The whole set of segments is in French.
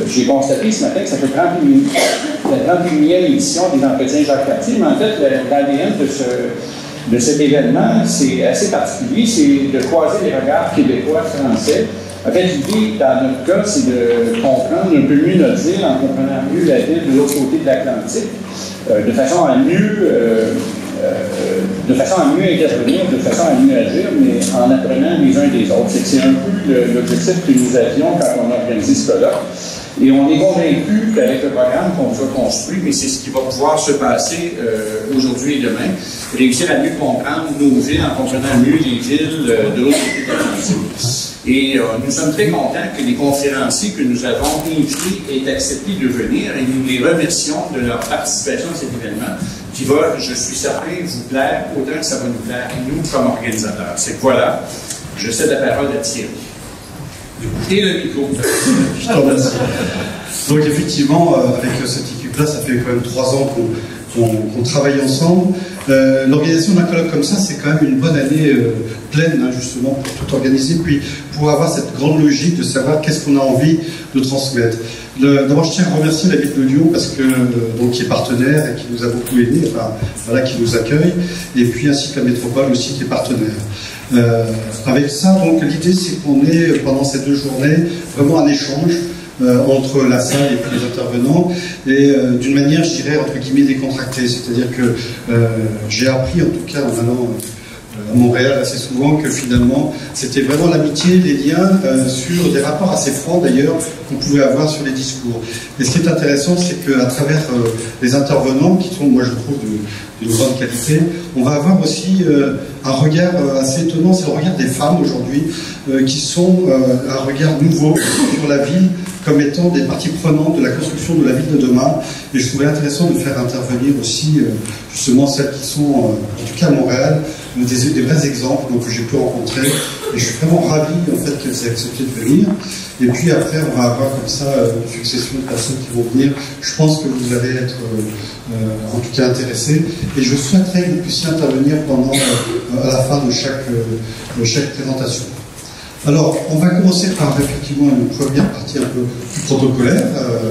j'ai constaté ce matin que ça fait la 31e édition des entretiens Jacques Cartier, mais en fait, l'ADN de cet événement, c'est assez particulier, c'est de croiser les regards québécois, français. En fait, l'idée, dans notre cas, c'est de comprendre un peu mieux notre ville en comprenant mieux la ville de l'autre côté de l'Atlantique, de façon à mieux intervenir, de façon à mieux agir, mais en apprenant les uns des autres. C'est un peu l'objectif que nous avions quand on a organisé ce colloque. Et on est convaincu qu'avec le programme qu'on a construit, mais c'est ce qui va pouvoir se passer aujourd'hui et demain, réussir à mieux comprendre nos villes en comprenant mieux les villes de l'autre côté de l'Atlantique. Et nous sommes très contents que les conférenciers que nous avons invités aient accepté de venir et nous les remercions de leur participation à cet événement qui va, je suis certain, vous plaire autant que ça va nous plaire, nous, comme organisateurs. C'est que voilà, je cède la parole à Thierry. Et le micro. Je te remercie. Donc effectivement, avec cette équipe-là, ça fait quand même 3 ans qu'on travaille ensemble. L'organisation d'un colloque comme ça, c'est quand même une bonne année pleine, hein, justement, pour tout organiser, puis pour avoir cette grande logique de savoir qu'est-ce qu'on a envie de transmettre. D'abord, je tiens à remercier la ville de Lyon, parce que, donc, qui est partenaire et qui nous a beaucoup aidés, enfin, voilà, qui nous accueille, et puis ainsi que la métropole aussi, qui est partenaire. Avec ça, donc, l'idée, c'est qu'on ait, pendant ces 2 journées, vraiment un échange entre la salle et puis les intervenants, et d'une manière, je dirais, entre guillemets, décontractée. C'est-à-dire que j'ai appris, en tout cas en allant à Montréal assez souvent, que finalement, c'était vraiment l'amitié, les liens sur des rapports assez francs d'ailleurs qu'on pouvait avoir sur les discours. Et ce qui est intéressant, c'est qu'à travers les intervenants, qui sont, moi je trouve, d'une grande qualité, on va avoir aussi un regard assez étonnant, c'est le regard des femmes aujourd'hui, qui sont un regard nouveau sur la ville, comme étant des parties prenantes de la construction de la ville de demain. Et je trouvais intéressant de faire intervenir aussi justement celles qui sont, en tout cas à Montréal, des vrais exemples que j'ai pu rencontrer. Et je suis vraiment ravi en fait qu'elles aient accepté de venir. Et puis après, on va avoir comme ça une succession de personnes qui vont venir. Je pense que vous allez être en tout cas intéressés. Et je souhaiterais que vous puissiez intervenir pendant à la fin de chaque présentation. Alors, on va commencer par effectivement une première partie un peu plus protocolaire,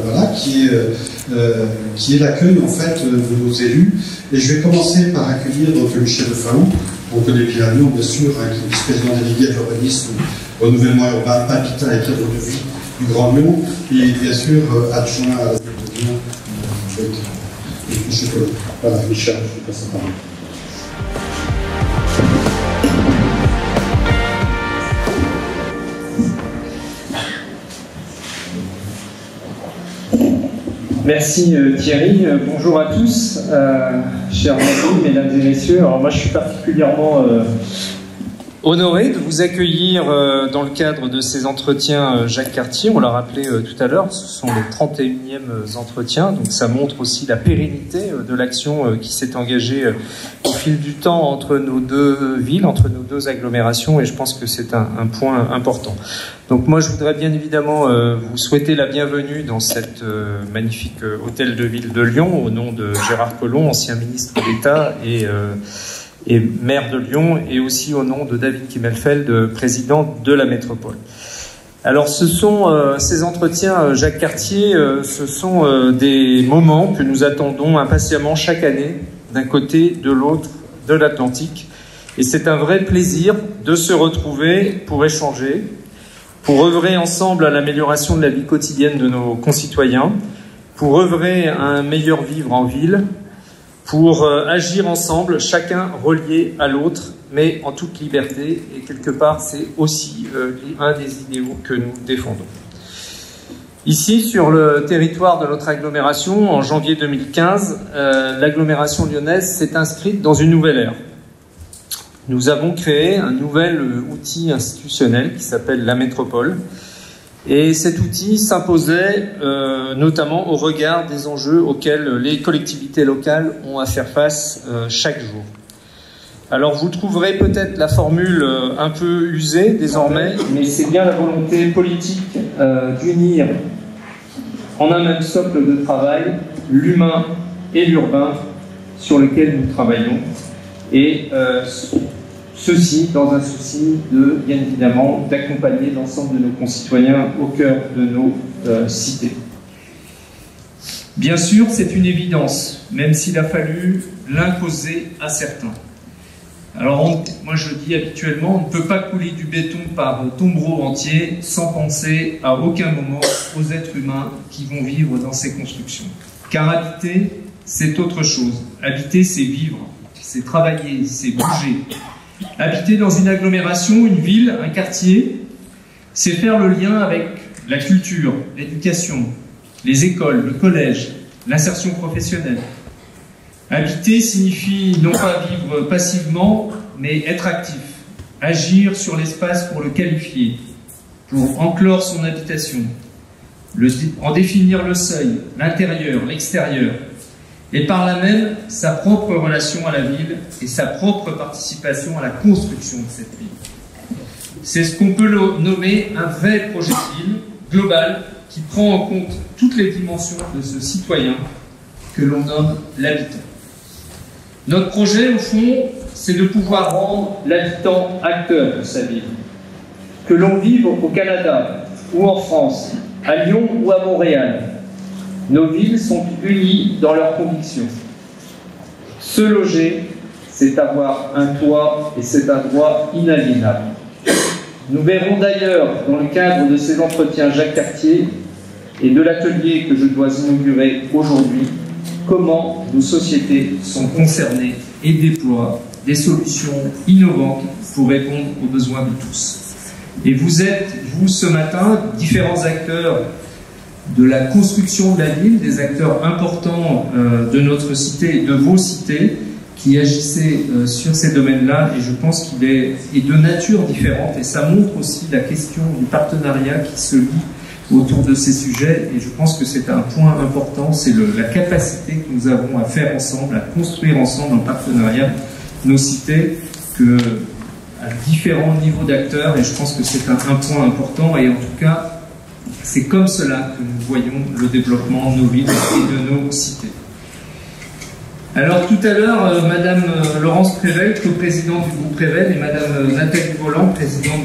voilà, qui est l'accueil en fait de nos élus. Et je vais commencer par accueillir donc Michel Defaou, on connaît bien Lyon, bien sûr, hein, qui est vice-président délégué à l'urbanisme, renouvellement urbain, habitat et cadre de vie du Grand Lyon, et bien sûr adjoint à la ville de Lyon. Voilà, Michel, je passe la parole. Merci Thierry, bonjour à tous, chers amis, mesdames et messieurs. Alors moi je suis particulièrement honoré de vous accueillir dans le cadre de ces entretiens Jacques Cartier. On l'a rappelé tout à l'heure, ce sont les 31e entretiens, donc ça montre aussi la pérennité de l'action qui s'est engagée au fil du temps entre nos 2 villes, entre nos 2 agglomérations, et je pense que c'est un point important. Donc moi je voudrais bien évidemment vous souhaiter la bienvenue dans cet magnifique hôtel de ville de Lyon, au nom de Gérard Collomb, ancien ministre d'État et maire de Lyon, et aussi au nom de David Kimmelfeld, président de la métropole. Alors ce sont ces entretiens Jacques Cartier, ce sont des moments que nous attendons impatiemment chaque année, d'un côté, de l'autre, de l'Atlantique. Et c'est un vrai plaisir de se retrouver pour échanger, pour œuvrer ensemble à l'amélioration de la vie quotidienne de nos concitoyens, pour œuvrer à un meilleur vivre en ville, pour agir ensemble, chacun relié à l'autre, mais en toute liberté. Et quelque part, c'est aussi un des idéaux que nous défendons. Ici, sur le territoire de notre agglomération, en janvier 2015, l'agglomération lyonnaise s'est inscrite dans une nouvelle ère. Nous avons créé un nouvel outil institutionnel qui s'appelle la métropole. Et cet outil s'imposait notamment au regard des enjeux auxquels les collectivités locales ont à faire face chaque jour. Alors vous trouverez peut-être la formule un peu usée désormais, mais c'est bien la volonté politique d'unir en un même socle de travail l'humain et l'urbain sur lequel nous travaillons. Et ceci dans un souci bien évidemment, d'accompagner l'ensemble de nos concitoyens au cœur de nos cités. Bien sûr, c'est une évidence, même s'il a fallu l'imposer à certains. Alors, moi je dis habituellement, on ne peut pas couler du béton par tombereau entier sans penser à aucun moment aux êtres humains qui vont vivre dans ces constructions. Car habiter, c'est autre chose. Habiter, c'est vivre, c'est travailler, c'est bouger. Habiter dans une agglomération, une ville, un quartier, c'est faire le lien avec la culture, l'éducation, les écoles, le collège, l'insertion professionnelle. Habiter signifie non pas vivre passivement, mais être actif, agir sur l'espace pour le qualifier, pour enclore son habitation, en définir le seuil, l'intérieur, l'extérieur, et par là même sa propre relation à la ville et sa propre participation à la construction de cette ville. C'est ce qu'on peut nommer un vrai projet de ville global qui prend en compte toutes les dimensions de ce citoyen que l'on nomme l'habitant. Notre projet, au fond, c'est de pouvoir rendre l'habitant acteur de sa ville. Que l'on vive au Canada ou en France, à Lyon ou à Montréal, nos villes sont unies dans leurs convictions. Se loger, c'est avoir un toit et c'est un droit inaliénable. Nous verrons d'ailleurs, dans le cadre de ces entretiens Jacques Cartier et de l'atelier que je dois inaugurer aujourd'hui, comment nos sociétés sont concernées et déploient des solutions innovantes pour répondre aux besoins de tous. Et vous êtes, vous, ce matin, différents acteurs de la construction de la ville, des acteurs importants de notre cité et de vos cités, qui agissait sur ces domaines-là, et je pense qu'il est de nature différente, et ça montre aussi la question du partenariat qui se lie autour de ces sujets, et je pense que c'est un point important, c'est la capacité que nous avons à faire ensemble, à construire ensemble en partenariat nos cités, à différents niveaux d'acteurs, et je pense que c'est un point important, et en tout cas, c'est comme cela que nous voyons le développement de nos villes et de nos cités. Alors tout à l'heure, Madame Laurence Prével, co-présidente du groupe Prével, et Madame Nathalie Voland, présidente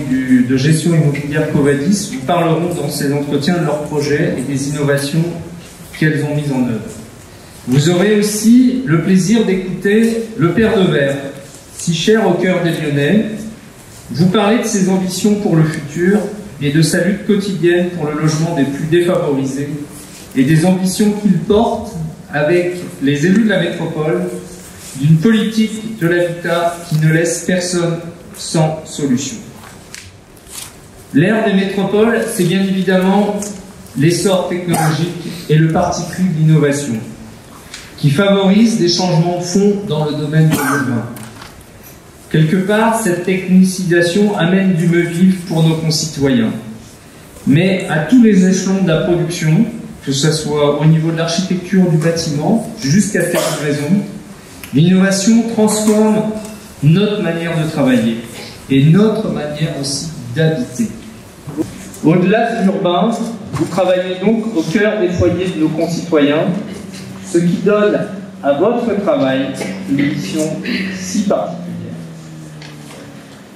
de gestion immobilière Covadis, vous parleront dans ces entretiens de leurs projets et des innovations qu'elles ont mises en œuvre. Vous aurez aussi le plaisir d'écouter le Père de Verre, si cher au cœur des Lyonnais, vous parler de ses ambitions pour le futur et de sa lutte quotidienne pour le logement des plus défavorisés et des ambitions qu'il porte avec les élus de la métropole d'une politique de l'habitat qui ne laisse personne sans solution. L'ère des métropoles, c'est bien évidemment l'essor technologique et le parti pris de l'innovation qui favorise des changements de fond dans le domaine de l'urbain. Quelque part, cette technicisation amène du mieux-vivre pour nos concitoyens. Mais à tous les échelons de la production, que ce soit au niveau de l'architecture du bâtiment jusqu'à sa livraison, l'innovation transforme notre manière de travailler et notre manière aussi d'habiter. Au-delà de l'urbain, vous travaillez donc au cœur des foyers de nos concitoyens, ce qui donne à votre travail une mission si particulière.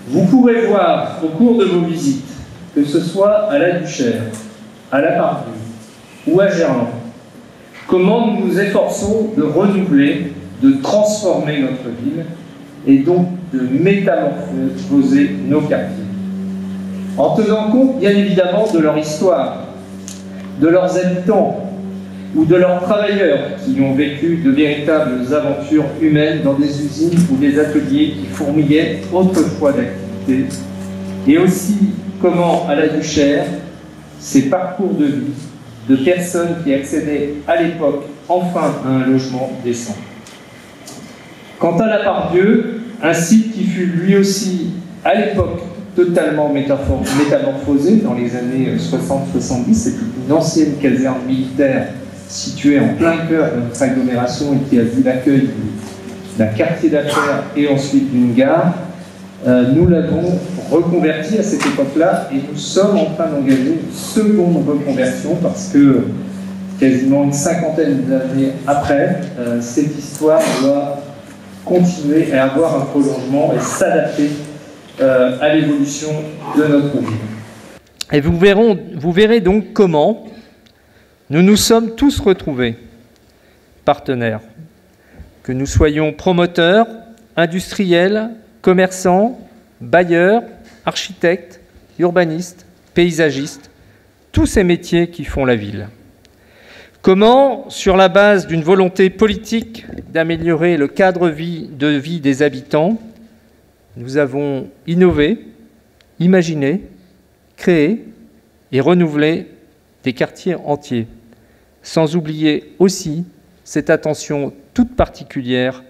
Vous pourrez voir au cours de vos visites, que ce soit à la Duchère, à la Pardue ou à Gerland, comment nous nous efforçons de renouveler, de transformer notre ville et donc de métamorphoser nos quartiers. En tenant compte, bien évidemment, de leur histoire, de leurs habitants ou de leurs travailleurs qui ont vécu de véritables aventures humaines dans des usines ou des ateliers qui fourmillaient autrefois d'activités, et aussi comment, à la Duchère, ces parcours de vie de personnes qui accédaient à l'époque enfin à un logement décent. Quant à la Pardieu, un site qui fut lui aussi à l'époque totalement métamorphosé dans les années 60-70, c'est une ancienne caserne militaire située en plein cœur de notre agglomération et qui a vu l'accueil d'un quartier d'affaires et ensuite d'une gare. Nous l'avons reconverti à cette époque-là et nous sommes en train d'engager une seconde reconversion parce que quasiment une cinquantaine d'années après, cette histoire doit continuer à avoir un prolongement et s'adapter à l'évolution de notre ville. Et vous verrez donc comment nous nous sommes tous retrouvés partenaires. Que nous soyons promoteurs, industriels, commerçants, bailleurs, architectes, urbanistes, paysagistes, tous ces métiers qui font la ville. Comment, sur la base d'une volonté politique d'améliorer le cadre de vie des habitants, nous avons innové, imaginé, créé et renouvelé des quartiers entiers, sans oublier aussi cette attention toute particulière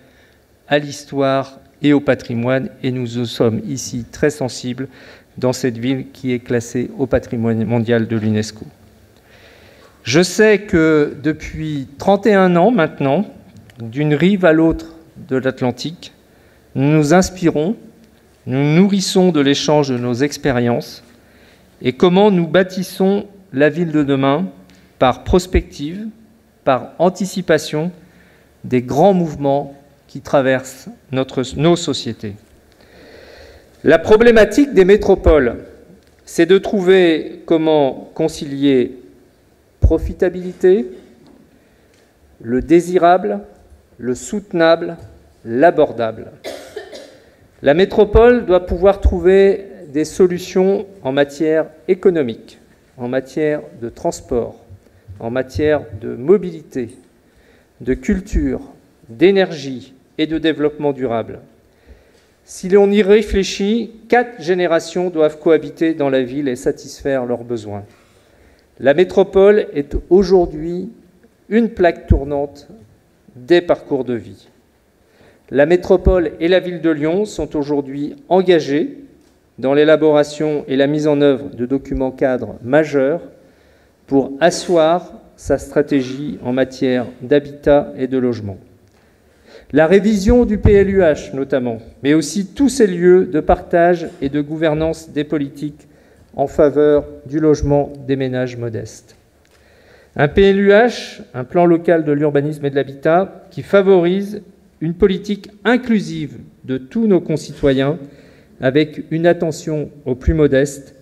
à l'histoire et au patrimoine, et nous sommes ici très sensibles dans cette ville qui est classée au patrimoine mondial de l'UNESCO. Je sais que depuis 31 ans maintenant, d'une rive à l'autre de l'Atlantique, nous nous inspirons, nous nourrissons de l'échange de nos expériences et comment nous bâtissons la ville de demain par prospective, par anticipation des grands mouvements qui traversent nos sociétés. La problématique des métropoles, c'est de trouver comment concilier profitabilité, le désirable, le soutenable, l'abordable. La métropole doit pouvoir trouver des solutions en matière économique, en matière de transport, en matière de mobilité, de culture, d'énergie et de développement durable. Si l'on y réfléchit, 4 générations doivent cohabiter dans la ville et satisfaire leurs besoins. La métropole est aujourd'hui une plaque tournante des parcours de vie. La métropole et la ville de Lyon sont aujourd'hui engagées dans l'élaboration et la mise en œuvre de documents cadres majeurs pour asseoir sa stratégie en matière d'habitat et de logement. La révision du PLUH notamment, mais aussi tous ces lieux de partage et de gouvernance des politiques en faveur du logement des ménages modestes. Un PLUH, un plan local de l'urbanisme et de l'habitat, qui favorise une politique inclusive de tous nos concitoyens avec une attention aux plus modestes,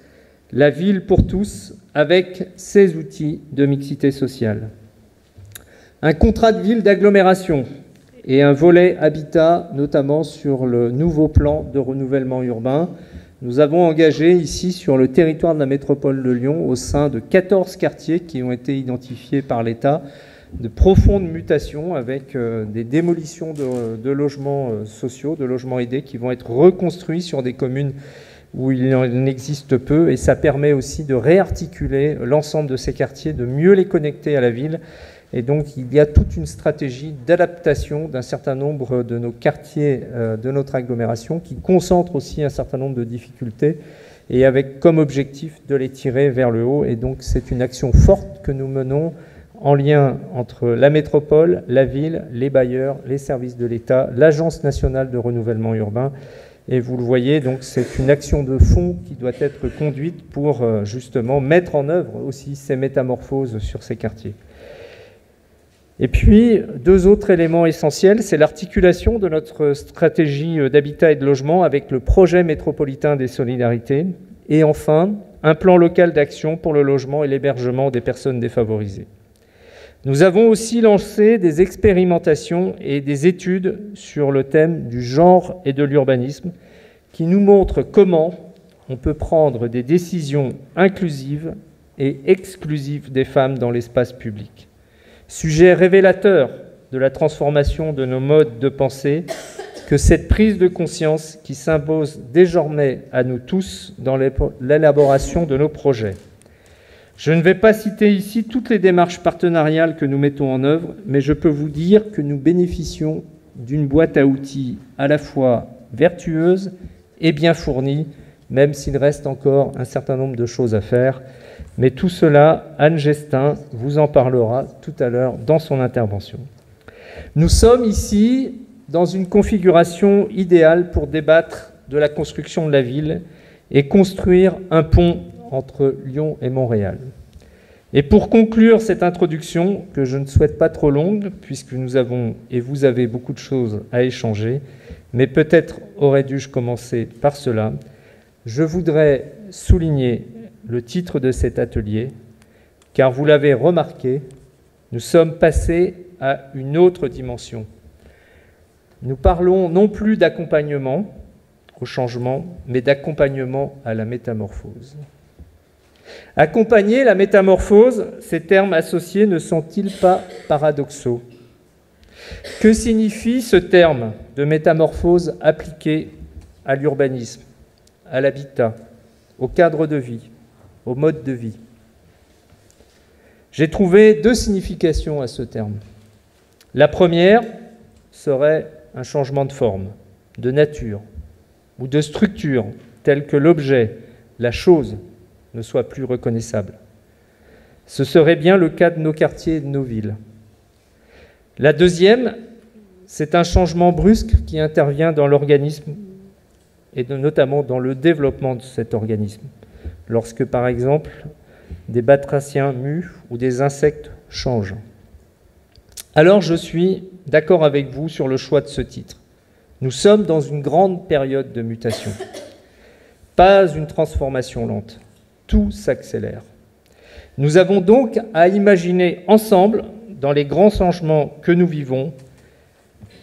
la ville pour tous avec ses outils de mixité sociale. Un contrat de ville d'agglomération et un volet habitat, notamment sur le nouveau plan de renouvellement urbain. Nous avons engagé ici sur le territoire de la métropole de Lyon, au sein de 14 quartiers qui ont été identifiés par l'État, de profondes mutations avec des démolitions de logements sociaux, de logements aidés qui vont être reconstruits sur des communes où il en existe peu, et ça permet aussi de réarticuler l'ensemble de ces quartiers, de mieux les connecter à la ville. Et donc il y a toute une stratégie d'adaptation d'un certain nombre de nos quartiers de notre agglomération qui concentre aussi un certain nombre de difficultés et avec comme objectif de les tirer vers le haut. Et donc c'est une action forte que nous menons en lien entre la métropole, la ville, les bailleurs, les services de l'État, l'Agence nationale de renouvellement urbain. Et vous le voyez, donc c'est une action de fond qui doit être conduite pour justement mettre en œuvre aussi ces métamorphoses sur ces quartiers. Et puis, 2 autres éléments essentiels, c'est l'articulation de notre stratégie d'habitat et de logement avec le projet métropolitain des solidarités. Et enfin, un plan local d'action pour le logement et l'hébergement des personnes défavorisées. Nous avons aussi lancé des expérimentations et des études sur le thème du genre et de l'urbanisme qui nous montrent comment on peut prendre des décisions inclusives et exclusives des femmes dans l'espace public. Sujet révélateur de la transformation de nos modes de pensée que cette prise de conscience qui s'impose désormais à nous tous dans l'élaboration de nos projets. Je ne vais pas citer ici toutes les démarches partenariales que nous mettons en œuvre, mais je peux vous dire que nous bénéficions d'une boîte à outils à la fois vertueuse et bien fournie, même s'il reste encore un certain nombre de choses à faire. Mais tout cela, Anne Gestin vous en parlera tout à l'heure dans son intervention. Nous sommes ici dans une configuration idéale pour débattre de la construction de la ville et construire un pont entre Lyon et Montréal. Et pour conclure cette introduction, que je ne souhaite pas trop longue, puisque nous avons et vous avez beaucoup de choses à échanger, mais peut-être aurais-je commencer par cela, je voudrais souligner le titre de cet atelier, car vous l'avez remarqué, nous sommes passés à une autre dimension. Nous parlons non plus d'accompagnement au changement, mais d'accompagnement à la métamorphose. Accompagner la métamorphose, ces termes associés ne sont-ils pas paradoxaux? Que signifie ce terme de métamorphose appliqué à l'urbanisme, à l'habitat, au cadre de vie, au mode de vie? J'ai trouvé deux significations à ce terme. La première serait un changement de forme, de nature ou de structure, tel que l'objet, la chose, ne soit plus reconnaissable. Ce serait bien le cas de nos quartiers et de nos villes. La deuxième, c'est un changement brusque qui intervient dans l'organisme et notamment dans le développement de cet organisme, lorsque, par exemple, des batraciens muent ou des insectes changent. Alors je suis d'accord avec vous sur le choix de ce titre. Nous sommes dans une grande période de mutation. Pas une transformation lente. Tout s'accélère. Nous avons donc à imaginer ensemble, dans les grands changements que nous vivons,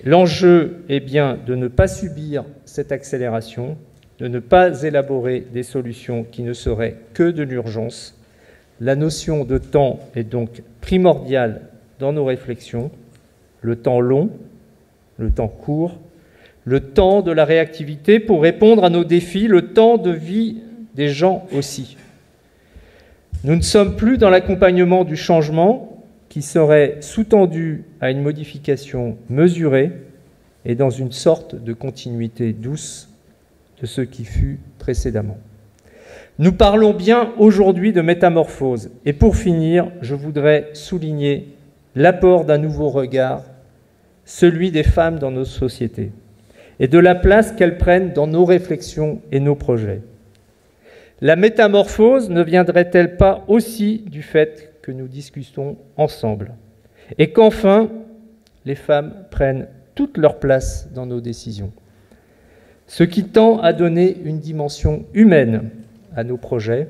l'enjeu est bien de ne pas subir cette accélération, de ne pas élaborer des solutions qui ne seraient que de l'urgence. La notion de temps est donc primordiale dans nos réflexions, le temps long, le temps court, le temps de la réactivité pour répondre à nos défis, le temps de vie des gens aussi. Nous ne sommes plus dans l'accompagnement du changement qui serait sous-tendu à une modification mesurée et dans une sorte de continuité douce de ce qui fut précédemment. Nous parlons bien aujourd'hui de métamorphose. Et pour finir, je voudrais souligner l'apport d'un nouveau regard, celui des femmes dans nos sociétés, et de la place qu'elles prennent dans nos réflexions et nos projets. La métamorphose ne viendrait-elle pas aussi du fait que nous discutons ensemble et qu'enfin, les femmes prennent toute leur place dans nos décisions, ce qui tend à donner une dimension humaine à nos projets,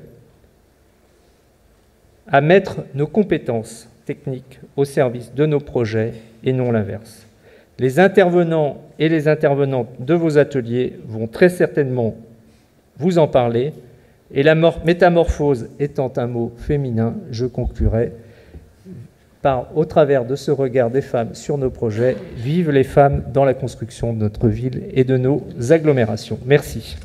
à mettre nos compétences techniques au service de nos projets et non l'inverse. Les intervenants et les intervenantes de vos ateliers vont très certainement vous en parler, et la métamorphose étant un mot féminin, je conclurai au travers de ce regard des femmes sur nos projets. Vive les femmes dans la construction de notre ville et de nos agglomérations. Merci.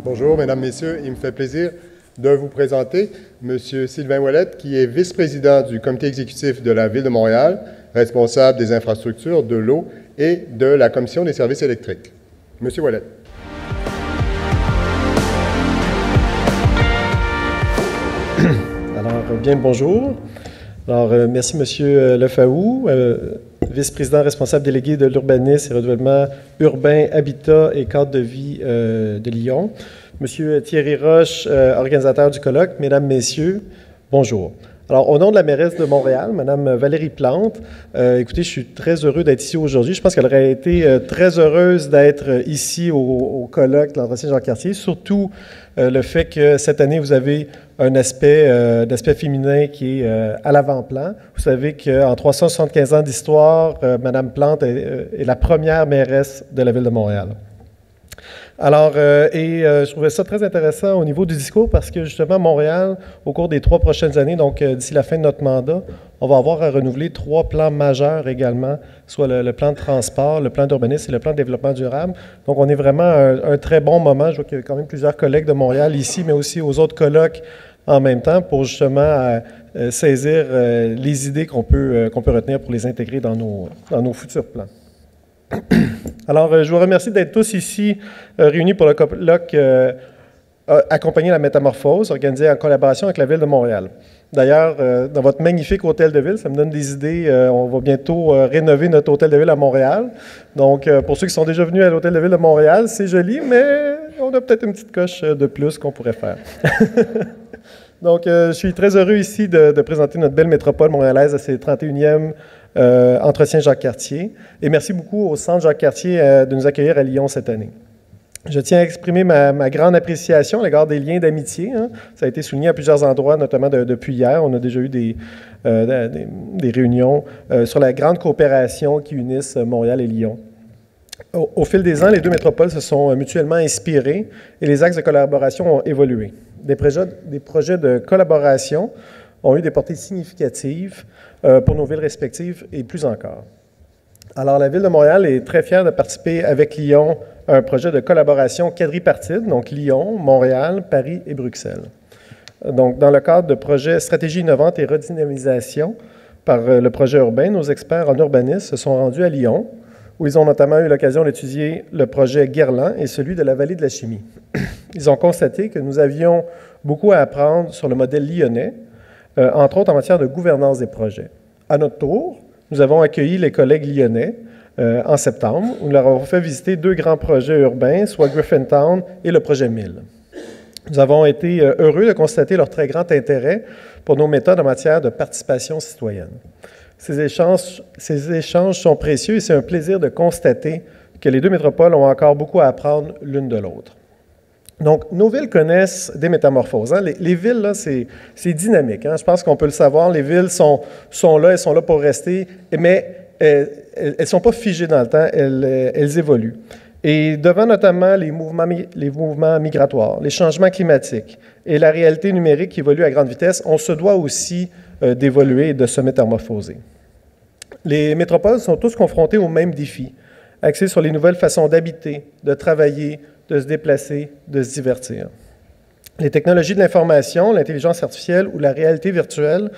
Bonjour, mesdames, messieurs. Il me fait plaisir de vous présenter M. Sylvain Ouellette, qui est vice-président du comité exécutif de la Ville de Montréal, responsable des infrastructures, de l'eau et de la Commission des services électriques. M. Ouellette. Alors, bien le bonjour. Alors, merci M. Lefaou, vice-président responsable délégué de l'urbanisme et renouvellement urbain, habitat et cadre de vie de Lyon. M. Thierry Roche, organisateur du colloque. Mesdames, Messieurs, bonjour. Alors, au nom de la mairesse de Montréal, Mme Valérie Plante, écoutez, je suis très heureux d'être ici aujourd'hui. Je pense qu'elle aurait été très heureuse d'être ici au colloque de l'entretien Jean-Cartier, surtout le fait que cette année, vous avez un aspect féminin qui est à l'avant-plan. Vous savez qu'en 375 ans d'histoire, Mme Plante est la première mairesse de la Ville de Montréal. Alors, je trouvais ça très intéressant au niveau du discours parce que justement, Montréal, au cours des 3 prochaines années, donc d'ici la fin de notre mandat, on va avoir à renouveler 3 plans majeurs également, soit le plan de transport, le plan d'urbanisme et le plan de développement durable. Donc, on est vraiment à un très bon moment. Je vois qu'il y a quand même plusieurs collègues de Montréal ici, mais aussi aux autres colloques en même temps pour justement saisir les idées qu'on peut retenir pour les intégrer dans nos futurs plans. Alors, je vous remercie d'être tous ici réunis pour le colloque Accompagner la métamorphose, organisé en collaboration avec la Ville de Montréal. D'ailleurs, dans votre magnifique hôtel de ville, ça me donne des idées. On va bientôt rénover notre hôtel de ville à Montréal. Donc, pour ceux qui sont déjà venus à l'hôtel de ville de Montréal, c'est joli, mais on a peut-être une petite coche de plus qu'on pourrait faire. Donc, je suis très heureux ici de présenter notre belle métropole montréalaise à ses 31e entretiens Jacques-Cartier. Et merci beaucoup au Centre Jacques-Cartier de nous accueillir à Lyon cette année. Je tiens à exprimer ma grande appréciation à l'égard des liens d'amitié. Hein. Ça a été souligné à plusieurs endroits, notamment depuis hier. On a déjà eu des réunions sur la grande coopération qui unissent Montréal et Lyon. Au fil des ans, les deux métropoles se sont mutuellement inspirées et les axes de collaboration ont évolué. Des projets de collaboration ont eu des portées significatives pour nos villes respectives et plus encore. Alors, la Ville de Montréal est très fière de participer avec Lyon à un projet de collaboration quadripartite, donc Lyon, Montréal, Paris et Bruxelles. Donc, dans le cadre de projets Stratégie innovante et redynamisation par le projet urbain, nos experts en urbanisme se sont rendus à Lyon, où ils ont notamment eu l'occasion d'étudier le projet Guerlain et celui de la vallée de la Chimie. Ils ont constaté que nous avions beaucoup à apprendre sur le modèle lyonnais, entre autres en matière de gouvernance des projets. À notre tour, nous avons accueilli les collègues lyonnais en septembre, où nous leur avons fait visiter deux grands projets urbains, soit Griffintown et le projet 1000. Nous avons été heureux de constater leur très grand intérêt pour nos méthodes en matière de participation citoyenne. Ces échanges sont précieux et c'est un plaisir de constater que les deux métropoles ont encore beaucoup à apprendre l'une de l'autre. Donc, nos villes connaissent des métamorphoses. Hein. Les villes, là, c'est dynamique. Hein. Je pense qu'on peut le savoir. Les villes sont là, elles sont là pour rester, mais elles ne sont pas figées dans le temps, elles évoluent. Et devant notamment les mouvements migratoires, les changements climatiques et la réalité numérique qui évolue à grande vitesse, on se doit aussi d'évoluer et de se métamorphoser. Les métropoles sont tous confrontés aux mêmes défis, axés sur les nouvelles façons d'habiter, de travailler, de se déplacer, de se divertir. Les technologies de l'information, l'intelligence artificielle ou la réalité virtuelle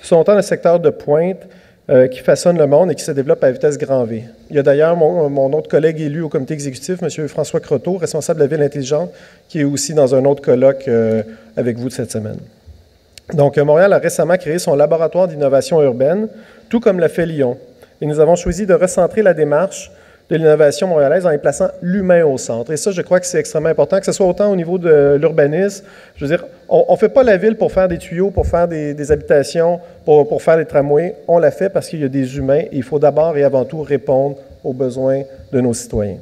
sont autant de secteurs de pointe qui façonnent le monde et qui se développent à vitesse grand V. Il y a d'ailleurs mon autre collègue élu au comité exécutif, M. François Croteau, responsable de la Ville intelligente, qui est aussi dans un autre colloque avec vous de cette semaine. Donc, Montréal a récemment créé son laboratoire d'innovation urbaine, tout comme l'a fait Lyon. Et nous avons choisi de recentrer la démarche de l'innovation montréalaise en y plaçant l'humain au centre. Et ça, je crois que c'est extrêmement important, que ce soit autant au niveau de l'urbanisme. Je veux dire, on ne fait pas la ville pour faire des tuyaux, pour faire des habitations, pour faire des tramways. On la fait parce qu'il y a des humains et il faut d'abord et avant tout répondre aux besoins de nos citoyens.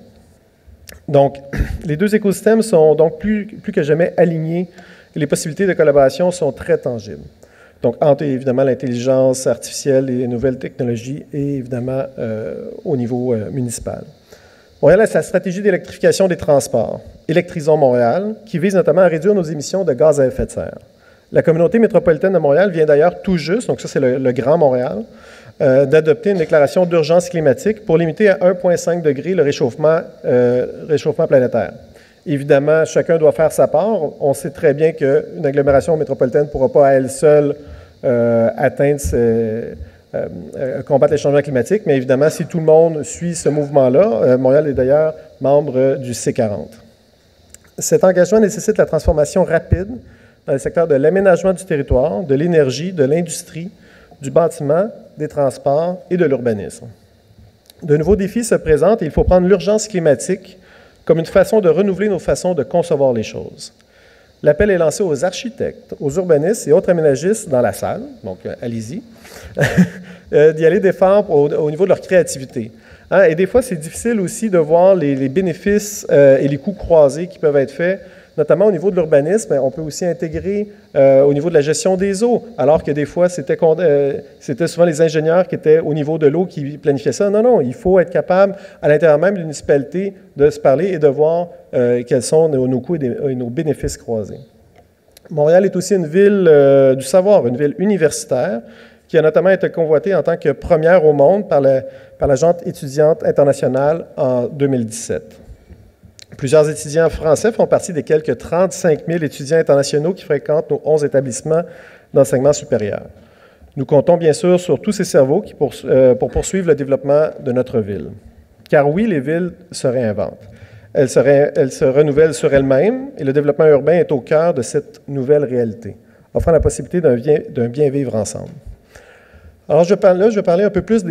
Donc, les deux écosystèmes sont donc plus que jamais alignés et les possibilités de collaboration sont très tangibles. Donc, entre évidemment l'intelligence artificielle et les nouvelles technologies et évidemment au niveau municipal. Montréal a sa stratégie d'électrification des transports, Électrisons Montréal, qui vise notamment à réduire nos émissions de gaz à effet de serre. La communauté métropolitaine de Montréal vient d'ailleurs tout juste, donc ça c'est le Grand Montréal, d'adopter une déclaration d'urgence climatique pour limiter à 1,5 degré le réchauffement planétaire. Évidemment, chacun doit faire sa part. On sait très bien qu'une agglomération métropolitaine ne pourra pas à elle seule combattre les changements climatiques, mais évidemment, si tout le monde suit ce mouvement-là, Montréal est d'ailleurs membre du C40. Cet engagement nécessite la transformation rapide dans les secteurs de l'aménagement du territoire, de l'énergie, de l'industrie, du bâtiment, des transports et de l'urbanisme. De nouveaux défis se présentent et il faut prendre l'urgence climatique comme une façon de renouveler nos façons de concevoir les choses. L'appel est lancé aux architectes, aux urbanistes et autres aménagistes dans la salle, donc allez-y, d'y aller d'efforts au niveau de leur créativité. Hein? Et des fois, c'est difficile aussi de voir les bénéfices et les coûts croisés qui peuvent être faits, notamment au niveau de l'urbanisme. On peut aussi intégrer au niveau de la gestion des eaux, alors que des fois, c'était souvent les ingénieurs qui étaient au niveau de l'eau qui planifiaient ça. Non, non, il faut être capable, à l'intérieur même d'une municipalité, de se parler et de voir quels sont nos coûts et nos bénéfices croisés. Montréal est aussi une ville du savoir, une ville universitaire, qui a notamment été convoitée en tant que première au monde par la Gente étudiante internationale en 2017. Plusieurs étudiants français font partie des quelques 35 000 étudiants internationaux qui fréquentent nos 11 établissements d'enseignement supérieur. Nous comptons bien sûr sur tous ces cerveaux pour poursuivre le développement de notre ville. Car oui, les villes se réinventent. Elles se renouvellent sur elles-mêmes et le développement urbain est au cœur de cette nouvelle réalité, offrant la possibilité d'un bien vivre ensemble. Alors, je vais parler un peu plus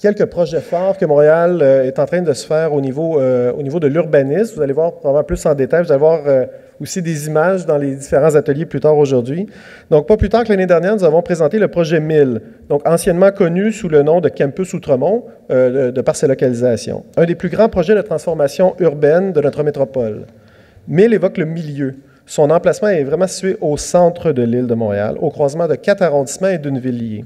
quelques projets forts que Montréal est en train de se faire au niveau de l'urbanisme. Vous allez voir probablement plus en détail. Vous allez voir aussi des images dans les différents ateliers plus tard aujourd'hui. Donc, pas plus tard que l'année dernière, nous avons présenté le projet 1000, donc anciennement connu sous le nom de Campus Outremont, de par sa localisation. Un des plus grands projets de transformation urbaine de notre métropole. 1000 évoque le milieu. Son emplacement est vraiment situé au centre de l'île de Montréal, au croisement de 4 arrondissements et d'une ville liée.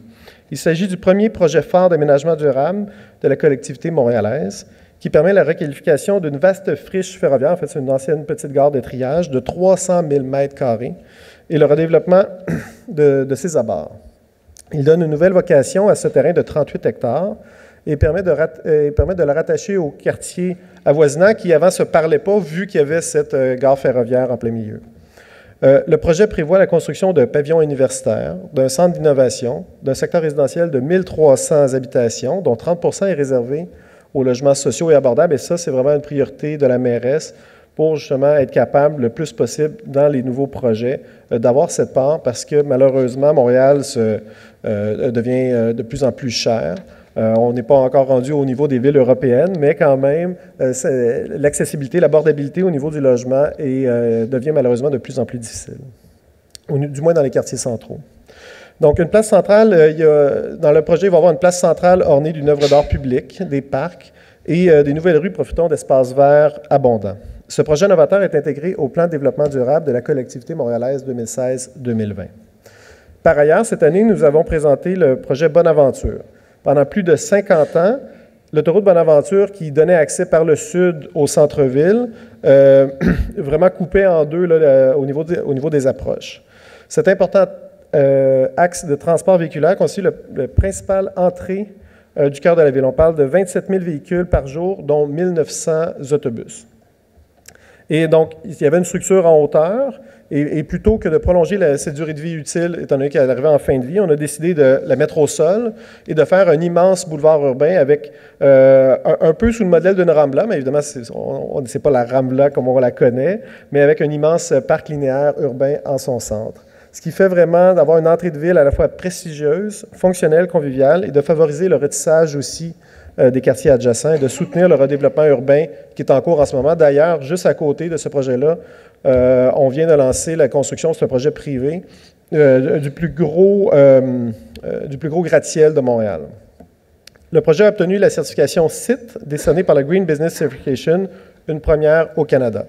Il s'agit du premier projet phare d'aménagement durable de la collectivité montréalaise qui permet la requalification d'une vaste friche ferroviaire, en fait c'est une ancienne petite gare de triage de 300 000 mètres carrés, et le redéveloppement de ses abords. Il donne une nouvelle vocation à ce terrain de 38 hectares et permet de le rattacher au quartier avoisinant qui avant ne se parlait pas vu qu'il y avait cette gare ferroviaire en plein milieu. Le projet prévoit la construction d'un pavillon universitaire, d'un centre d'innovation, d'un secteur résidentiel de 1300 habitations, dont 30 % est réservé aux logements sociaux et abordables. Et ça, c'est vraiment une priorité de la mairesse pour justement être capable le plus possible dans les nouveaux projets d'avoir cette part parce que malheureusement, Montréal devient de plus en plus cher. On n'est pas encore rendu au niveau des villes européennes, mais quand même, l'accessibilité, l'abordabilité au niveau du logement devient malheureusement de plus en plus difficile, du moins dans les quartiers centraux. Donc, une place centrale, dans le projet, il va y avoir une place centrale ornée d'une œuvre d'art publique, des parcs et des nouvelles rues profitant d'espaces verts abondants. Ce projet novateur est intégré au plan de développement durable de la collectivité montréalaise 2016-2020. Par ailleurs, cette année, nous avons présenté le projet Bonaventure. Pendant plus de 50 ans, l'autoroute Bonaventure, qui donnait accès par le sud au centre-ville, vraiment coupait en deux là, au niveau des approches. Cet important axe de transport véhiculaire constitue la principale entrée du cœur de la ville. On parle de 27 000 véhicules par jour, dont 1900 autobus. Et donc, il y avait une structure en hauteur, et plutôt que de prolonger cette durée de vie utile, étant donné qu'elle arrivait en fin de vie, on a décidé de la mettre au sol et de faire un immense boulevard urbain avec un peu sous le modèle d'une Rambla, mais évidemment, c'est pas la Rambla comme on la connaît, mais avec un immense parc linéaire urbain en son centre. Ce qui fait vraiment d'avoir une entrée de ville à la fois prestigieuse, fonctionnelle, conviviale, et de favoriser le ratissage aussi des quartiers adjacents et de soutenir le redéveloppement urbain qui est en cours en ce moment. D'ailleurs, juste à côté de ce projet-là, on vient de lancer la construction de ce projet privé du plus gros gratte-ciel de Montréal. Le projet a obtenu la certification site décernée par la Green Business Certification, une première au Canada.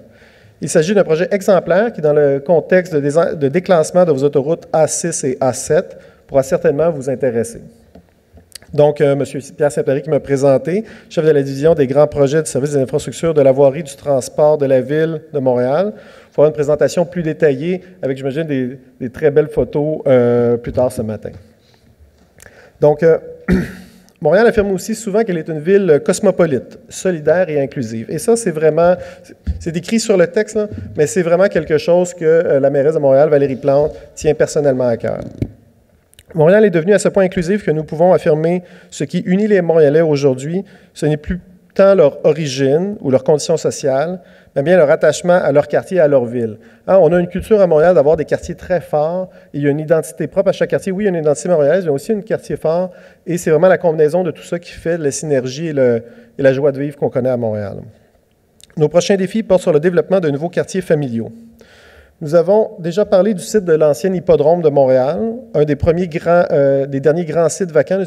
Il s'agit d'un projet exemplaire qui, dans le contexte de déclassement de vos autoroutes A6 et A7, pourra certainement vous intéresser. Donc, M. Pierre Saint-Péry qui m'a présenté, chef de la division des grands projets du service des infrastructures de la voirie du transport de la Ville de Montréal. Il faudra une présentation plus détaillée avec, j'imagine, des très belles photos plus tard ce matin. Donc, Montréal affirme aussi souvent qu'elle est une ville cosmopolite, solidaire et inclusive. Et ça, c'est vraiment, c'est écrit sur le texte, là, mais c'est vraiment quelque chose que la mairesse de Montréal, Valérie Plante, tient personnellement à cœur. Montréal est devenu à ce point inclusif que nous pouvons affirmer ce qui unit les Montréalais aujourd'hui, ce n'est plus tant leur origine ou leur condition sociale, mais bien leur attachement à leur quartier et à leur ville. Hein, on a une culture à Montréal d'avoir des quartiers très forts, il y a une identité propre à chaque quartier. Oui, il y a une identité montréalaise, mais aussi un quartier fort, et c'est vraiment la combinaison de tout ça qui fait la synergie et la joie de vivre qu'on connaît à Montréal. Nos prochains défis portent sur le développement de nouveaux quartiers familiaux. Nous avons déjà parlé du site de l'ancien hippodrome de Montréal, un des derniers grands sites vacants de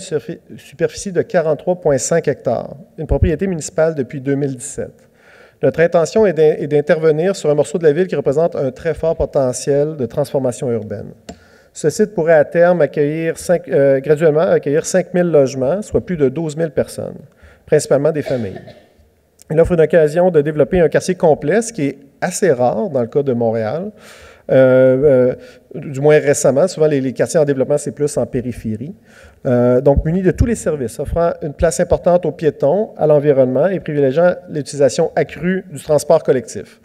superficie de 43,5 hectares, une propriété municipale depuis 2017. Notre intention est d'intervenir sur un morceau de la ville qui représente un très fort potentiel de transformation urbaine. Ce site pourrait à terme graduellement accueillir 5 000 logements, soit plus de 12 000 personnes, principalement des familles. Il offre une occasion de développer un quartier complet, ce qui est assez rare dans le cas de Montréal, du moins récemment. Souvent, les quartiers en développement, c'est plus en périphérie. Donc, muni de tous les services, offrant une place importante aux piétons, à l'environnement et privilégiant l'utilisation accrue du transport collectif.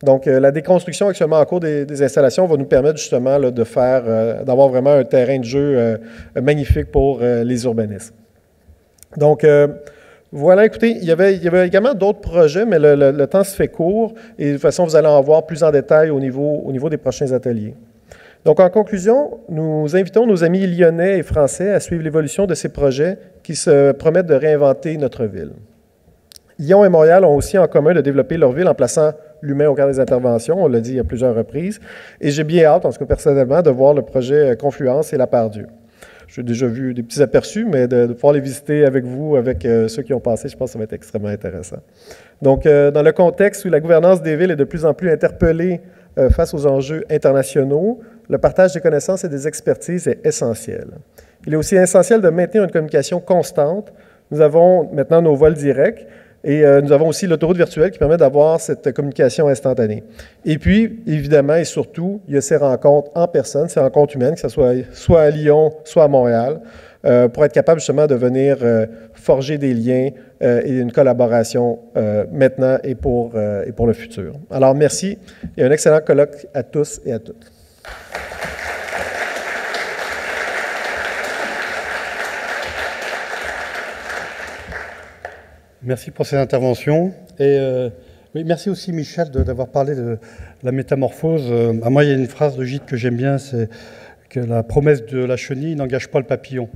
Donc, la déconstruction actuellement en cours des installations va nous permettre justement là, d'avoir vraiment un terrain de jeu magnifique pour les urbanistes. Donc, voilà, écoutez, il y avait également d'autres projets, mais le temps se fait court et de toute façon, vous allez en voir plus en détail au niveau des prochains ateliers. Donc, en conclusion, nous invitons nos amis lyonnais et français à suivre l'évolution de ces projets qui se promettent de réinventer notre ville. Lyon et Montréal ont aussi en commun de développer leur ville en plaçant l'humain au cœur des interventions, on l'a dit à plusieurs reprises, et j'ai bien hâte, en tout cas personnellement, de voir le projet Confluence et La Part-Dieu. J'ai déjà vu des petits aperçus, mais de pouvoir les visiter avec vous, avec ceux qui ont passé, je pense que ça va être extrêmement intéressant. Donc, dans le contexte où la gouvernance des villes est de plus en plus interpellée face aux enjeux internationaux, le partage des connaissances et des expertises est essentiel. Il est aussi essentiel de maintenir une communication constante. Nous avons maintenant nos vols directs et nous avons aussi l'autoroute virtuelle qui permet d'avoir cette communication instantanée. Et puis, évidemment et surtout, il y a ces rencontres en personne, ces rencontres humaines, que ce soit à Lyon, soit à Montréal, pour être capable justement de venir forger des liens et une collaboration maintenant et pour le futur. Alors, merci et un excellent colloque à tous et à toutes. Merci pour cette intervention. Et oui, merci aussi, Michel, d'avoir parlé de la métamorphose. À moi, il y a une phrase de Gide que j'aime bien, c'est que la promesse de la chenille n'engage pas le papillon.